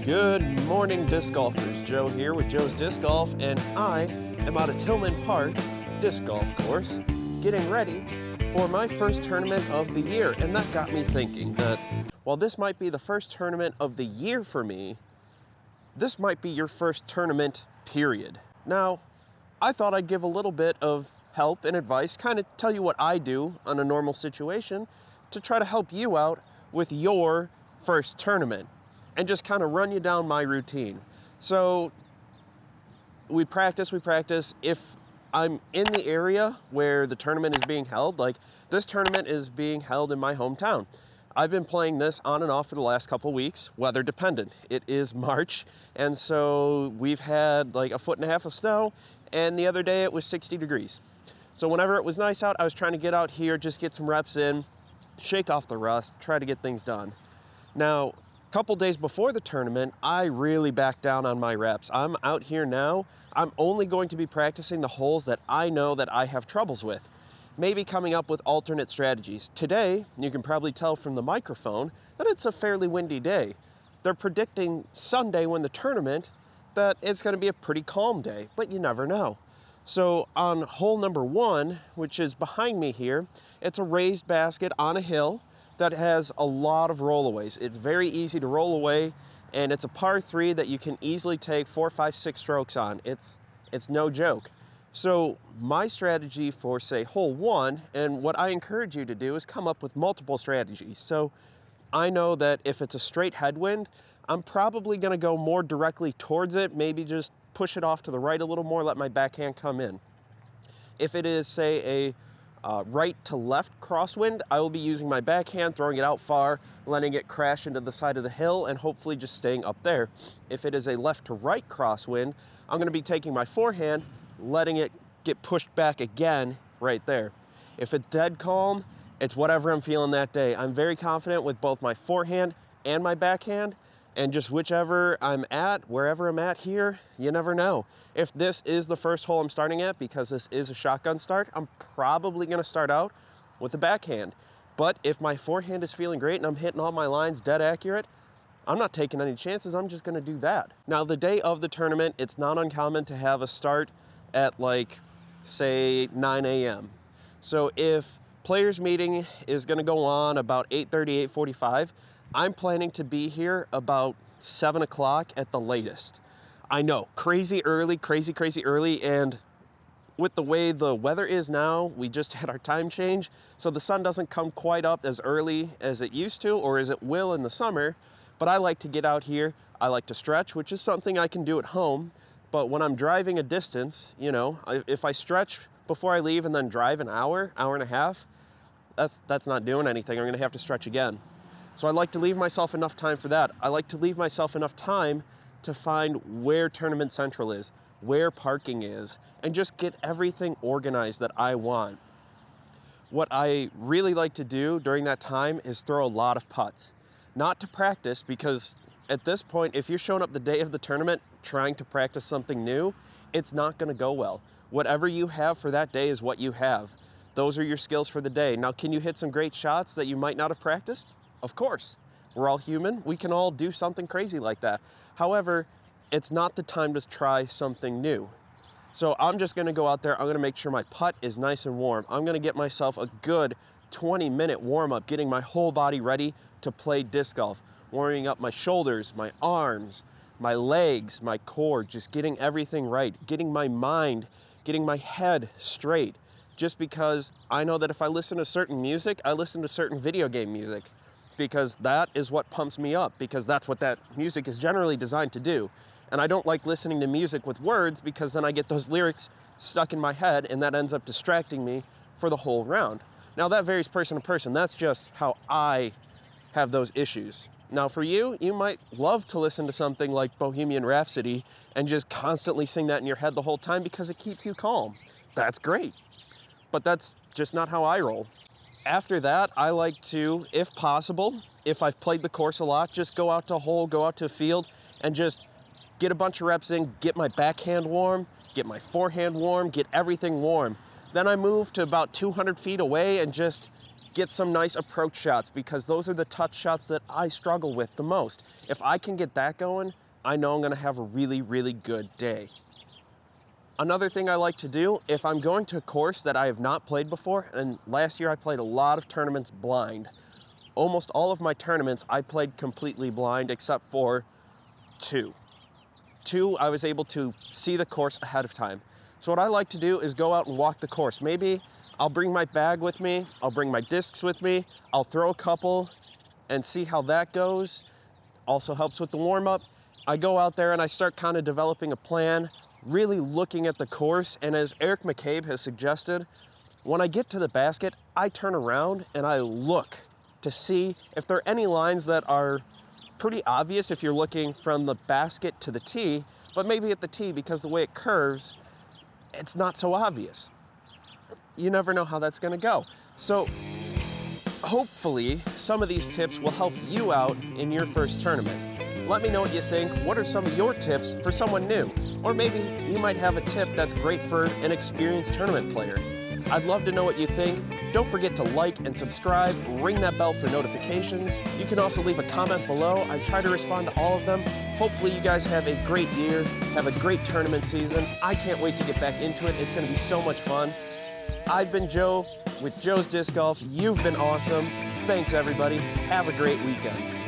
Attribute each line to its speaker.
Speaker 1: Good morning, disc golfers. Joe here with Joe's Disc Golf, and I am out at Tillman Park Disc Golf Course getting ready for my first tournament of the year. And that got me thinking that while this might be the first tournament of the year for me, this might be your first tournament, period. Now, I thought I'd give a little bit of help and advice, kind of tell you what I do on a normal situation to try to help you out with your first tournament and just kind of run you down my routine. So we practice. If I'm in the area where the tournament is being held, like this tournament is being held in my hometown. I've been playing this on and off for the last couple weeks, weather dependent. It is March, and so we've had like 1.5 feet of snow, and the other day it was 60 degrees. So whenever it was nice out, I was trying to get out here, just get some reps in, shake off the rust, try to get things done. Now, a couple days before the tournament, I really backed down on my reps. I'm out here now. I'm only going to be practicing the holes that I know that I have troubles with. Maybe coming up with alternate strategies. Today, you can probably tell from the microphone that it's a fairly windy day. They're predicting Sunday when the tournament that it's going to be a pretty calm day, but you never know. So on hole number 1, which is behind me here, it's a raised basket on a hill that has a lot of rollaways. It's very easy to roll away, and it's a par 3 that you can easily take 4, 5, 6 strokes on. It's no joke. So my strategy for, say, hole 1, and what I encourage you to do is come up with multiple strategies. So I know that if it's a straight headwind, I'm probably going to go more directly towards it, maybe just push it off to the right a little more, let my backhand come in. If it is, say, a right to left crosswind, I will be using my backhand, throwing it out far, letting it crash into the side of the hill, and hopefully just staying up there. If it is a left to right crosswind, I'm going to be taking my forehand, letting it get pushed back again right there. If it's dead calm, it's whatever I'm feeling that day. I'm very confident with both my forehand and my backhand, and just whichever I'm at, wherever I'm at here, you never know. If this is the first hole I'm starting at, because this is a shotgun start, I'm probably going to start out with the backhand. But if my forehand is feeling great and I'm hitting all my lines dead accurate, I'm not taking any chances. I'm just going to do that. Now, the day of the tournament, it's not uncommon to have a start at like, say, 9 a.m. So if players meeting is going to go on about 8:30, 8:45, I'm planning to be here about 7 o'clock at the latest. I know, crazy early, and with the way the weather is now, we just had our time change, so the sun doesn't come quite up as early as it used to, or as it will in the summer, but I like to get out here. I like to stretch, which is something I can do at home, but when I'm driving a distance, you know, if I stretch before I leave and then drive an hour and a half, that's not doing anything. I'm gonna have to stretch again. So I like to leave myself enough time for that. I like to leave myself enough time to find where Tournament Central is, where parking is, and just get everything organized that I want. What I really like to do during that time is throw a lot of putts. Not to practice, because at this point, if you're showing up the day of the tournament trying to practice something new, it's not going to go well. Whatever you have for that day is what you have. Those are your skills for the day. Now, can you hit some great shots that you might not have practiced? Of course, we're all human. We can all do something crazy like that. However, it's not the time to try something new. So I'm just gonna go out there, I'm gonna make sure my putt is nice and warm. I'm gonna get myself a good 20-minute warm-up, getting my whole body ready to play disc golf. Warming up my shoulders, my arms, my legs, my core, just getting everything right, getting my mind, getting my head straight. Just because I know that if I listen to certain music, I listen to certain video game music, because that is what pumps me up, because that's what that music is generally designed to do. And I don't like listening to music with words, because then I get those lyrics stuck in my head, and that ends up distracting me for the whole round. Now, that varies person to person. That's just how I have those issues. Now, for you, you might love to listen to something like Bohemian Rhapsody and just constantly sing that in your head the whole time because it keeps you calm. That's great. But that's just not how I roll. After that, I like to, if possible, if I've played the course a lot, just go out to a hole, go out to a field, and just get a bunch of reps in, get my backhand warm, get my forehand warm, get everything warm. Then I move to about 200 feet away and just get some nice approach shots, because those are the touch shots that I struggle with the most. If I can get that going, I know I'm gonna have a really, really good day. Another thing I like to do, if I'm going to a course that I have not played before, and last year I played a lot of tournaments blind. Almost all of my tournaments I played completely blind except for two. Two, I was able to see the course ahead of time. So what I like to do is go out and walk the course. Maybe I'll bring my bag with me, I'll bring my discs with me, I'll throw a couple and see how that goes. Also helps with the warm-up. I go out there and I start kind of developing a plan, really looking at the course, and as Eric McCabe has suggested, when I get to the basket, I turn around and I look to see if there are any lines that are pretty obvious if you're looking from the basket to the tee, but maybe at the tee, because the way it curves, it's not so obvious. You never know how that's gonna go. So hopefully some of these tips will help you out in your first tournament. Let me know what you think. What are some of your tips for someone new? Or maybe you might have a tip that's great for an experienced tournament player. I'd love to know what you think. Don't forget to like and subscribe, ring that bell for notifications. You can also leave a comment below. I try to respond to all of them. Hopefully you guys have a great year, have a great tournament season. I can't wait to get back into it. It's gonna be so much fun. I've been Joe with Joe's Disc Golf. You've been awesome. Thanks everybody. Have a great weekend.